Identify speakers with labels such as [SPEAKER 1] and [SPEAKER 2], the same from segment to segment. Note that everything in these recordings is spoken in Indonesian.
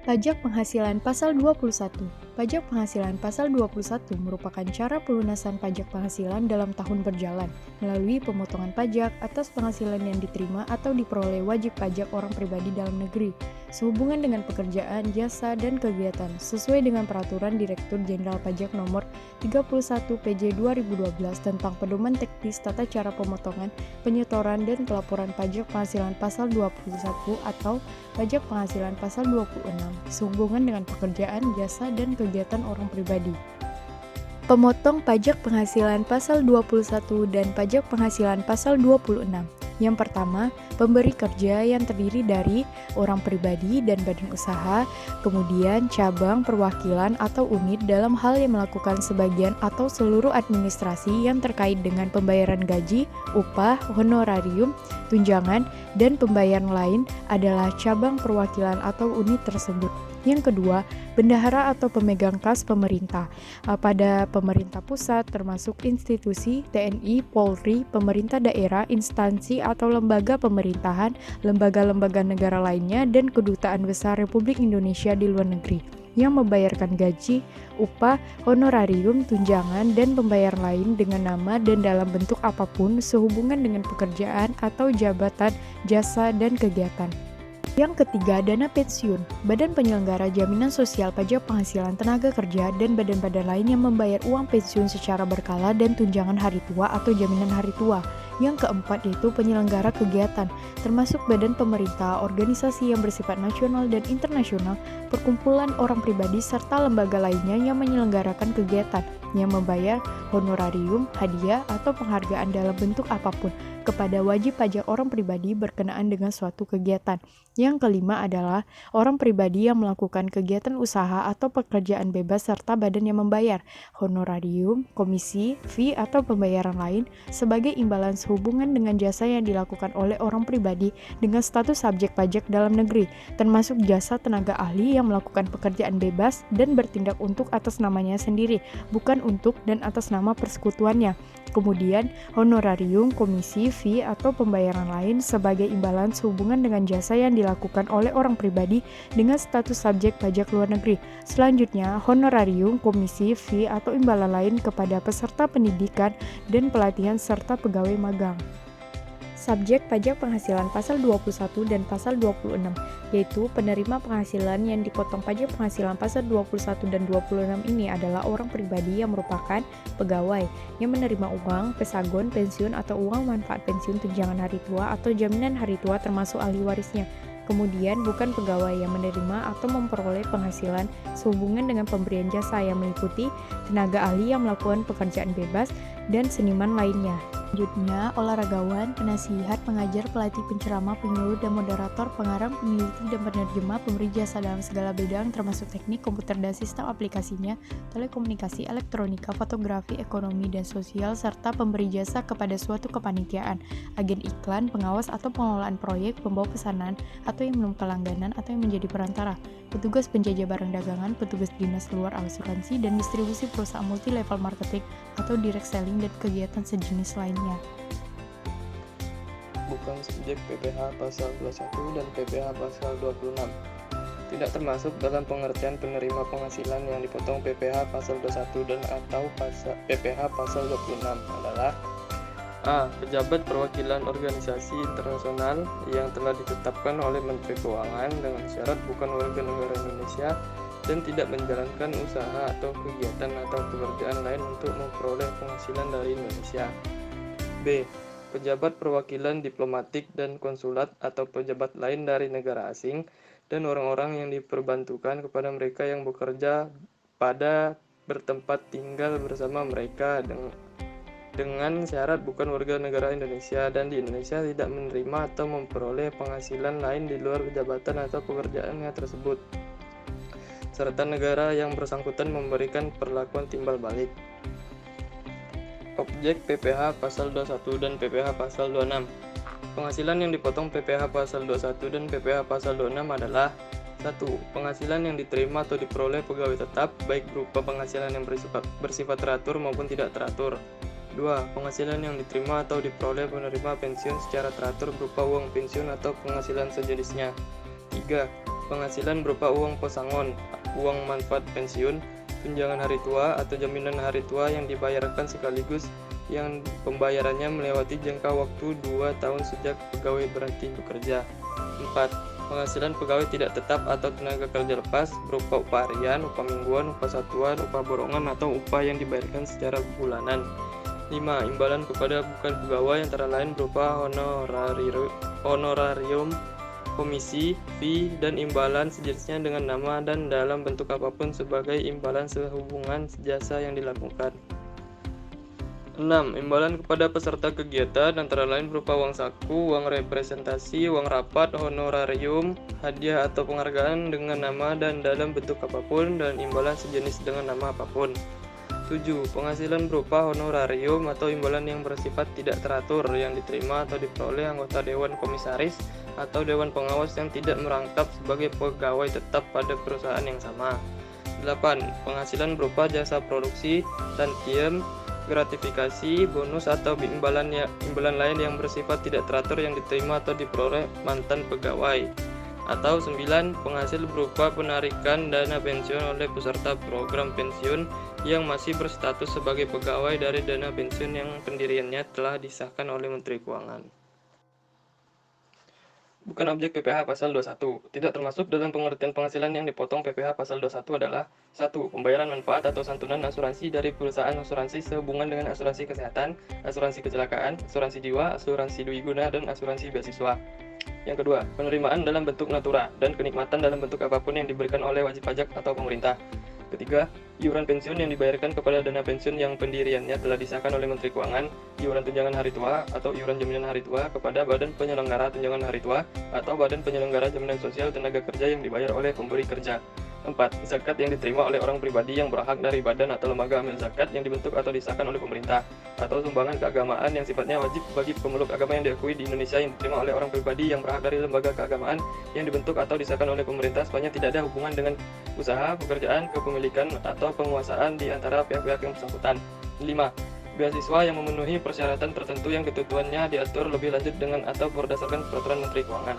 [SPEAKER 1] Pajak penghasilan pasal 21. Pajak penghasilan pasal 21 merupakan cara pelunasan pajak penghasilan dalam tahun berjalan melalui pemotongan pajak atas penghasilan yang diterima atau diperoleh wajib pajak orang pribadi dalam negeri sehubungan dengan pekerjaan, jasa, dan kegiatan sesuai dengan Peraturan Direktur Jenderal Pajak Nomor 31 PJ 2012 tentang pedoman teknis tata cara pemotongan, penyetoran, dan pelaporan pajak penghasilan pasal 21 atau pajak penghasilan pasal 26 sehubungan dengan pekerjaan, jasa, dan kegiatan orang pribadi. Pemotong pajak penghasilan pasal 21 dan pajak penghasilan pasal 26. Yang pertama, pemberi kerja yang terdiri dari orang pribadi dan badan usaha, kemudian cabang, perwakilan, atau unit dalam hal yang melakukan sebagian atau seluruh administrasi yang terkait dengan pembayaran gaji, upah, honorarium, tunjangan, dan pembayaran lain adalah cabang, perwakilan, atau unit tersebut. Yang kedua, bendahara atau pemegang kas pemerintah pada pemerintah pusat termasuk institusi, TNI, Polri, pemerintah daerah, instansi atau lembaga pemerintahan, lembaga-lembaga negara lainnya, dan kedutaan besar Republik Indonesia di luar negeri yang membayarkan gaji, upah, honorarium, tunjangan, dan pembayaran lain dengan nama dan dalam bentuk apapun sehubungan dengan pekerjaan atau jabatan, jasa, dan kegiatan. Yang ketiga, dana pensiun. Badan penyelenggara jaminan sosial pajak penghasilan tenaga kerja dan badan-badan lain yang membayar uang pensiun secara berkala dan tunjangan hari tua atau jaminan hari tua. Yang keempat yaitu penyelenggara kegiatan, termasuk badan pemerintah, organisasi yang bersifat nasional dan internasional, perkumpulan orang pribadi, serta lembaga lainnya yang menyelenggarakan kegiatan, yang membayar honorarium, hadiah, atau penghargaan dalam bentuk apapun kepada wajib pajak orang pribadi berkenaan dengan suatu kegiatan. Yang kelima adalah orang pribadi yang melakukan kegiatan usaha atau pekerjaan bebas serta badan yang membayar honorarium, komisi, fee, atau pembayaran lain sebagai imbalan sehubungan dengan jasa yang dilakukan oleh orang pribadi dengan status subjek pajak dalam negeri, termasuk jasa tenaga ahli yang melakukan pekerjaan bebas dan bertindak untuk atas namanya sendiri, bukan untuk dan atas nama persekutuannya. Kemudian, honorarium, komisi, fee, atau pembayaran lain sebagai imbalan sehubungan dengan jasa yang dilakukan oleh orang pribadi dengan status subjek pajak luar negeri. Selanjutnya, honorarium, komisi, fee, atau imbalan lain kepada peserta pendidikan dan pelatihan serta pegawai magang. Subjek pajak penghasilan pasal 21 dan pasal 26, yaitu penerima penghasilan yang dipotong pajak penghasilan pasal 21 dan 26 ini adalah orang pribadi yang merupakan pegawai yang menerima uang, pesangon, pensiun atau uang manfaat pensiun, tunjangan hari tua atau jaminan hari tua termasuk ahli warisnya. Kemudian bukan pegawai yang menerima atau memperoleh penghasilan sehubungan dengan pemberian jasa yang meliputi tenaga ahli yang melakukan pekerjaan bebas dan seniman lainnya. Selanjutnya, olahragawan, penasihat, pengajar, pelatih, penceramah, penyuluh, dan moderator, pengarang, peneliti, dan penerjemah, pemberi jasa dalam segala bidang termasuk teknik, komputer dan sistem aplikasinya, telekomunikasi, elektronika, fotografi, ekonomi, dan sosial, serta pemberi jasa kepada suatu kepanitiaan, agen iklan, pengawas atau pengelolaan proyek, pembawa pesanan, atau yang menemukan langganan atau yang menjadi perantara, petugas penjajah barang dagangan, petugas dinas luar asuransi, dan distribusi perusahaan multi-level marketing atau direct selling dan kegiatan sejenis lainnya.
[SPEAKER 2] Bukan subjek PPh pasal 21 dan PPh pasal 26. Tidak termasuk dalam pengertian penerima penghasilan yang dipotong PPh pasal 21 dan atau PPh pasal 26 adalah A. Pejabat perwakilan organisasi internasional yang telah ditetapkan oleh Menteri Keuangan dengan syarat bukan warga negara Indonesia dan tidak menjalankan usaha atau kegiatan atau pekerjaan lain untuk memperoleh penghasilan dari Indonesia. B. Pejabat perwakilan diplomatik dan konsulat atau pejabat lain dari negara asing dan orang-orang yang diperbantukan kepada mereka yang bekerja pada bertempat tinggal bersama mereka dengan syarat bukan warga negara Indonesia dan di Indonesia tidak menerima atau memperoleh penghasilan lain di luar jabatan atau pekerjaannya tersebut, serta negara yang bersangkutan memberikan perlakuan timbal balik. Objek PPh pasal 21 dan PPh pasal 26. Penghasilan yang dipotong PPh pasal 21 dan PPh pasal 26 adalah 1. Penghasilan yang diterima atau diperoleh pegawai tetap, baik berupa penghasilan yang bersifat teratur maupun tidak teratur. 2. Penghasilan yang diterima atau diperoleh penerima pensiun secara teratur berupa uang pensiun atau penghasilan sejenisnya. 3. penghasilan berupa uang pesangon, uang manfaat pensiun, tunjangan hari tua atau jaminan hari tua yang dibayarkan sekaligus yang pembayarannya melewati jangka waktu 2 tahun sejak pegawai berhenti bekerja. 4. Penghasilan pegawai tidak tetap atau tenaga kerja lepas berupa upah harian, upah mingguan, upah satuan, upah borongan atau upah yang dibayarkan secara bulanan. 5. Imbalan kepada bukan pegawai antara lain berupa honorarium, komisi, fee, dan imbalan sejenisnya dengan nama dan dalam bentuk apapun sebagai imbalan sehubungan jasa yang dilakukan. 6. Imbalan kepada peserta kegiatan antara lain berupa uang saku, uang representasi, uang rapat, honorarium, hadiah atau penghargaan dengan nama dan dalam bentuk apapun, dan imbalan sejenis dengan nama apapun. 7. Penghasilan berupa honorarium atau imbalan yang bersifat tidak teratur yang diterima atau diperoleh anggota Dewan Komisaris atau Dewan Pengawas yang tidak merangkap sebagai pegawai tetap pada perusahaan yang sama. 8. Penghasilan berupa jasa produksi, tantiem, gratifikasi, bonus atau imbalan lain yang bersifat tidak teratur yang diterima atau diperoleh mantan pegawai. Atau 9. Penghasil berupa penarikan dana pensiun oleh peserta program pensiun yang masih berstatus sebagai pegawai dari dana pensiun yang pendiriannya telah disahkan oleh Menteri Keuangan. Bukan objek PPh pasal 21. Tidak termasuk dalam pengertian penghasilan yang dipotong PPh pasal 21 adalah 1. Pembayaran manfaat atau santunan asuransi dari perusahaan asuransi sehubungan dengan asuransi kesehatan, asuransi kecelakaan, asuransi jiwa, asuransi dwi guna, dan asuransi beasiswa. Yang kedua, penerimaan dalam bentuk natura dan kenikmatan dalam bentuk apapun yang diberikan oleh wajib pajak atau pemerintah. Ketiga, iuran pensiun yang dibayarkan kepada dana pensiun yang pendiriannya telah disahkan oleh Menteri Keuangan, iuran tunjangan hari tua atau iuran jaminan hari tua kepada Badan Penyelenggara Tunjangan Hari Tua atau Badan Penyelenggara Jaminan Sosial Tenaga Kerja yang dibayar oleh pemberi kerja. 4. Zakat yang diterima oleh orang pribadi yang berhak dari badan atau lembaga amil zakat yang dibentuk atau disahkan oleh pemerintah, atau sumbangan keagamaan yang sifatnya wajib bagi pemeluk agama yang diakui di Indonesia yang diterima oleh orang pribadi yang berhak dari lembaga keagamaan yang dibentuk atau disahkan oleh pemerintah sepanjang tidak ada hubungan dengan usaha, pekerjaan, kepemilikan, atau penguasaan di antara pihak-pihak yang bersangkutan. 5. Beasiswa yang memenuhi persyaratan tertentu yang ketentuannya diatur lebih lanjut dengan atau berdasarkan peraturan Menteri Keuangan.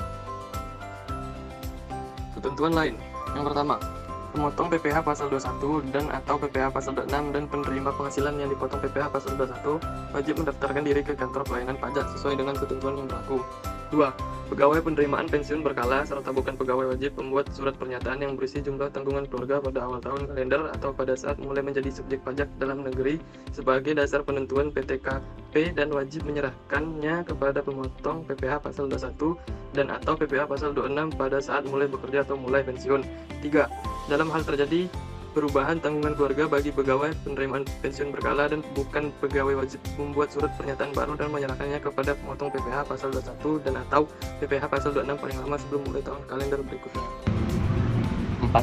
[SPEAKER 2] Ketentuan lain. Yang pertama, pemotong PPh pasal 21 dan atau PPh pasal 26 dan penerima penghasilan yang dipotong PPh pasal 21 wajib mendaftarkan diri ke kantor pelayanan pajak sesuai dengan ketentuan yang berlaku. 2. Pegawai penerimaan pensiun berkala serta bukan pegawai wajib membuat surat pernyataan yang berisi jumlah tanggungan keluarga pada awal tahun kalender atau pada saat mulai menjadi subjek pajak dalam negeri sebagai dasar penentuan PTKP dan wajib menyerahkannya kepada pemotong PPh pasal 21 dan atau PPh pasal 26 pada saat mulai bekerja atau mulai pensiun. 3. Dalam hal terjadi perubahan tanggungan keluarga bagi pegawai penerimaan pensiun berkala dan bukan pegawai wajib membuat surat pernyataan baru dan menyerahkannya kepada pemotong PPh pasal 21 dan atau PPh pasal 26 paling lama sebelum mulai tahun kalender berikutnya.
[SPEAKER 3] 4.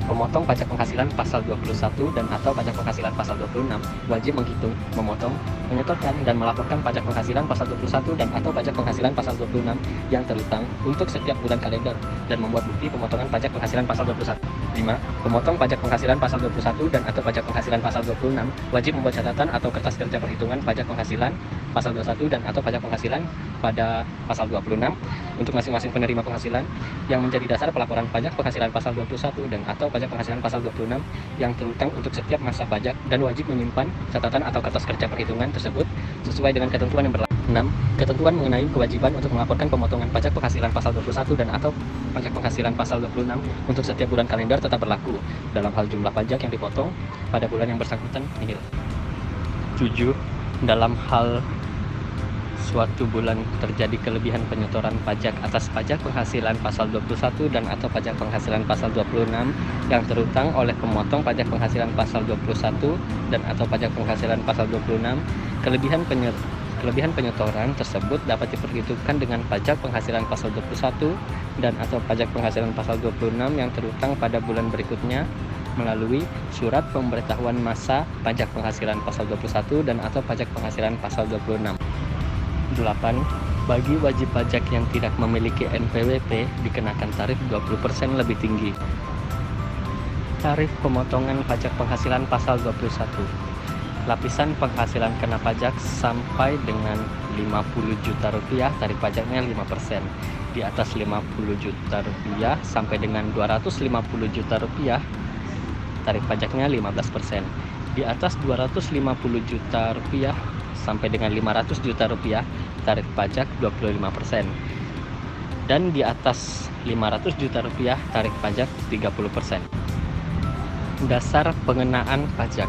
[SPEAKER 3] Pemotong pajak penghasilan pasal 21 dan atau pajak penghasilan pasal 26 wajib menghitung, memotong, menyetorkan dan melaporkan pajak penghasilan pasal 21 dan atau pajak penghasilan pasal 26 yang terutang untuk setiap bulan kalender dan membuat bukti pemotongan pajak penghasilan pasal 21. 5. Pemotong pajak penghasilan pasal 21 dan atau pajak penghasilan pasal 26 wajib membuat catatan atau kertas kerja perhitungan pajak penghasilan pasal 21 dan atau pajak penghasilan pada pasal 26 untuk masing-masing penerima penghasilan yang menjadi dasar pelaporan pajak penghasilan pasal 21 dan atau pajak penghasilan pasal 26 yang terutang untuk setiap masa pajak dan wajib menyimpan catatan atau kertas kerja perhitungan tersebut sesuai dengan ketentuan yang berlaku. 6. Ketentuan mengenai kewajiban untuk melaporkan pemotongan pajak penghasilan pasal 21 dan atau pajak penghasilan pasal 26 untuk setiap bulan kalender tetap berlaku dalam hal jumlah pajak yang dipotong pada bulan yang bersangkutan nihil. 7. Dalam hal suatu bulan terjadi kelebihan penyetoran pajak atas pajak penghasilan pasal 21 dan atau pajak penghasilan pasal 26 yang terutang oleh pemotong pajak penghasilan pasal 21 dan atau pajak penghasilan pasal 26, kelebihan penyetoran tersebut dapat diperhitungkan dengan pajak penghasilan pasal 21 dan atau pajak penghasilan pasal 26 yang terutang pada bulan berikutnya melalui surat pemberitahuan masa pajak penghasilan pasal 21 dan atau pajak penghasilan pasal 26. 8. Bagi wajib pajak yang tidak memiliki NPWP dikenakan tarif 20% lebih tinggi. Tarif pemotongan pajak penghasilan pasal 21. Lapisan penghasilan kena pajak sampai dengan 50 juta rupiah tarif pajaknya 5%. Di atas 50 juta rupiah sampai dengan 250 juta rupiah, tarif pajaknya 15%. Di atas 250 juta rupiah sampai dengan 500 juta rupiah, tarif pajak 25%. Dan di atas 500 juta rupiah, tarif pajak 30%. Dasar pengenaan pajak.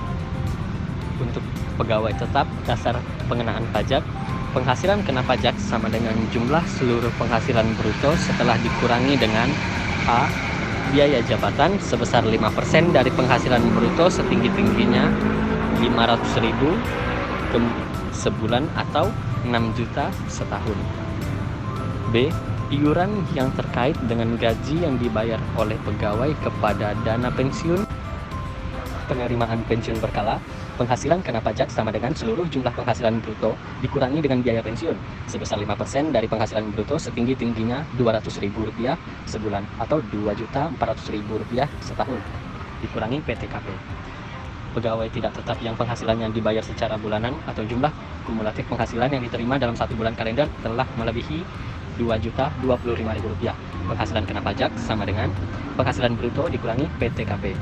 [SPEAKER 3] Untuk pegawai tetap, dasar pengenaan pajak, penghasilan kena pajak sama dengan jumlah seluruh penghasilan bruto setelah dikurangi dengan A. Biaya jabatan sebesar 5% dari penghasilan bruto setinggi-tingginya 500.000 sebulan atau 6 juta setahun. B. Iuran yang terkait dengan gaji yang dibayar oleh pegawai kepada dana pensiun, penerimaan pensiun berkala. Penghasilan kena pajak sama dengan seluruh jumlah penghasilan bruto dikurangi dengan biaya pensiun sebesar 5% dari penghasilan bruto setinggi-tingginya Rp200.000 sebulan atau Rp2.400.000 setahun dikurangi PTKP. Pegawai tidak tetap yang penghasilannya dibayar secara bulanan atau jumlah kumulatif penghasilan yang diterima dalam 1 bulan kalender telah melebihi Rp2.025.000. Penghasilan kena pajak sama dengan penghasilan bruto dikurangi PTKP.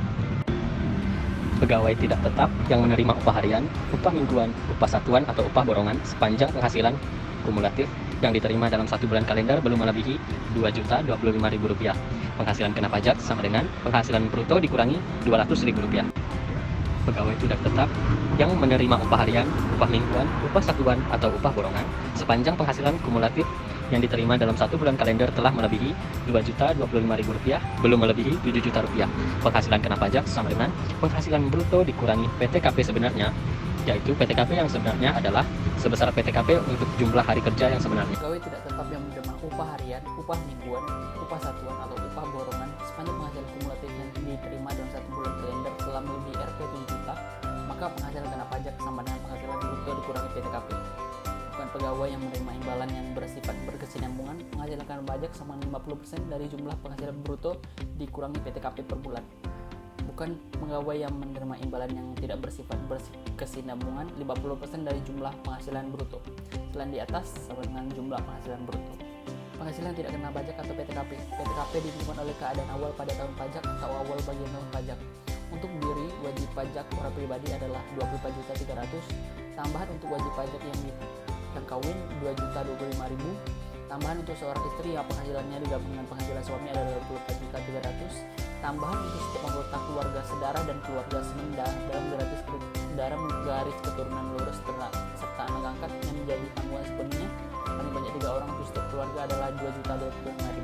[SPEAKER 3] Pegawai tidak tetap yang menerima upah harian, upah mingguan, upah satuan atau upah borongan sepanjang penghasilan kumulatif yang diterima dalam 1 bulan kalender belum melebihi Rp2.025.000. Penghasilan kena pajak sama dengan penghasilan bruto dikurangi Rp200.000. Pegawai tidak tetap yang menerima upah harian, upah mingguan, upah satuan atau upah borongan sepanjang penghasilan kumulatif yang diterima dalam 1 bulan kalender telah melebihi Rp2.025.000 belum melebihi Rp7 juta. Penghasilan kena pajak sama dengan penghasilan bruto dikurangi PTKP sebenarnya, yaitu PTKP yang sebenarnya adalah sebesar PTKP untuk jumlah hari kerja yang sebenarnya.
[SPEAKER 4] Pegawai tidak tetap yang menerima upah harian, upah mingguan, upah satuan atau upah borongan sepanjang penghasilan kumulatif yang diterima dalam 1 bulan kalender telah melebihi Rp 7 juta, maka penghasilan kena pajak sama dengan penghasilan bruto dikurangi PTKP. Bukan pegawai yang menerima imbalan yang bersifat berkesinambungan, penghasilan kena pajak sama 50% dari jumlah penghasilan bruto dikurangi PTKP per bulan. Bukan pegawai yang menerima imbalan yang tidak bersifat berkesinambungan, 50% dari jumlah penghasilan bruto. Selain di atas sama dengan jumlah penghasilan bruto. Penghasilan tidak kena pajak atau PTKP. PTKP ditentukan oleh keadaan awal pada tahun pajak atau awal bagian tahun pajak. Untuk diri, wajib pajak orang pribadi adalah Rp24.300.000, tambahan untuk wajib pajak yang kawin Rp2.025.000, tambahan untuk seorang istri yang penghasilannya digabung dengan penghasilan suami adalah Rp24.300.000, tambahan untuk setiap anggota keluarga sedara dan keluarga semenda dalam garis keturunan lurus serta anak angkat yang menjadi tanggungan sepenuhnya paling banyak 3 orang untuk setiap keluarga adalah Rp2.025.000.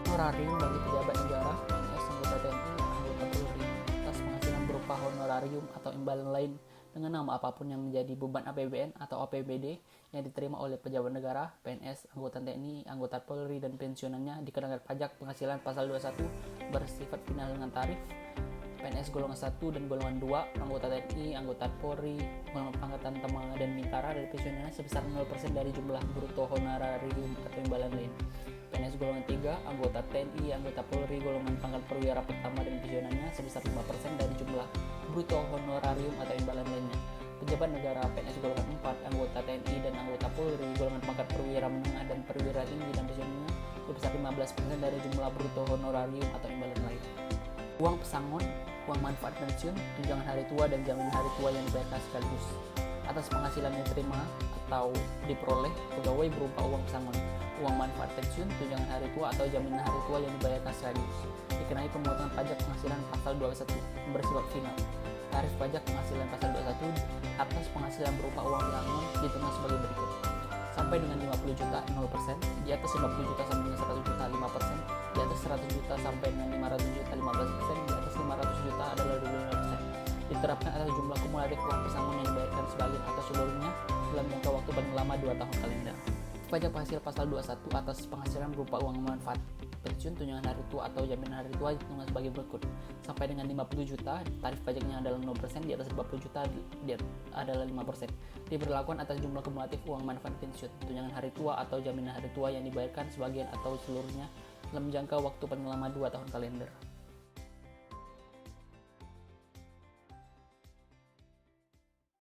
[SPEAKER 4] Honorarium bagi pejabat negara, PNS, anggota TNI, anggota Polri atas penghasilan berupa honorarium atau imbalan lain dengan nama apapun yang menjadi beban APBN atau APBD yang diterima oleh pejabat negara, PNS, anggota TNI, anggota Polri dan pensiunannya dikenakan pajak penghasilan pasal 21 bersifat final dengan tarif. PNS golongan 1 dan golongan 2, anggota TNI, anggota Polri, golongan pangkatan Temangga dan Bintara dari pensiunannya sebesar 0% dari jumlah bruto honorarium atau imbalan lain. PNS golongan 3, anggota TNI, anggota Polri, golongan pangkat perwira pertama dan pensiunannya sebesar 5% dari jumlah bruto honorarium atau imbalan lainnya. Pejabat negara PNS golongan 4, anggota TNI dan anggota Polri, golongan pangkat perwira menengah dan perwira tinggi dan pensiunannya sebesar 15% dari jumlah bruto honorarium atau imbalan lain. Uang pesangon, uang manfaat pensiun, tunjangan hari tua dan jaminan hari tua yang dibayarkan sekaligus. Atas penghasilan yang diterima atau diperoleh pegawai berupa uang pesangon, uang manfaat pensiun, tunjangan hari tua atau jaminan hari tua yang dibayarkan sekaligus, dikenai pemotongan pajak penghasilan pasal 21 bersifat final. Tarif pajak penghasilan pasal 21 atas penghasilan berupa uang pesangon dihitung sebagai berikut. Sampai dengan 50 juta 0%, di atas 50 juta sampai dengan 100 juta 5%, di atas 100 juta sampai dengan 500 juta 15%, di atas 500 juta adalah 25%. Diterapkan atas jumlah kumulatif uang pesangon yang dibayarkan sebagian atau seluruhnya dalam jangka waktu paling lama 2 tahun kalender. Pajak penghasilan pasal 21 atas penghasilan berupa uang manfaat pensiun, tunjangan hari tua atau jaminan hari tua dihitung sebagai berikut. Sampai dengan 50 juta, tarif pajaknya adalah 0%, di atas 50 juta adalah 5%. Diberlakukan atas jumlah kumulatif uang manfaat pensiun, tunjangan hari tua atau jaminan hari tua yang dibayarkan sebagian atau seluruhnya dalam jangka waktu paling lama 2 tahun kalender.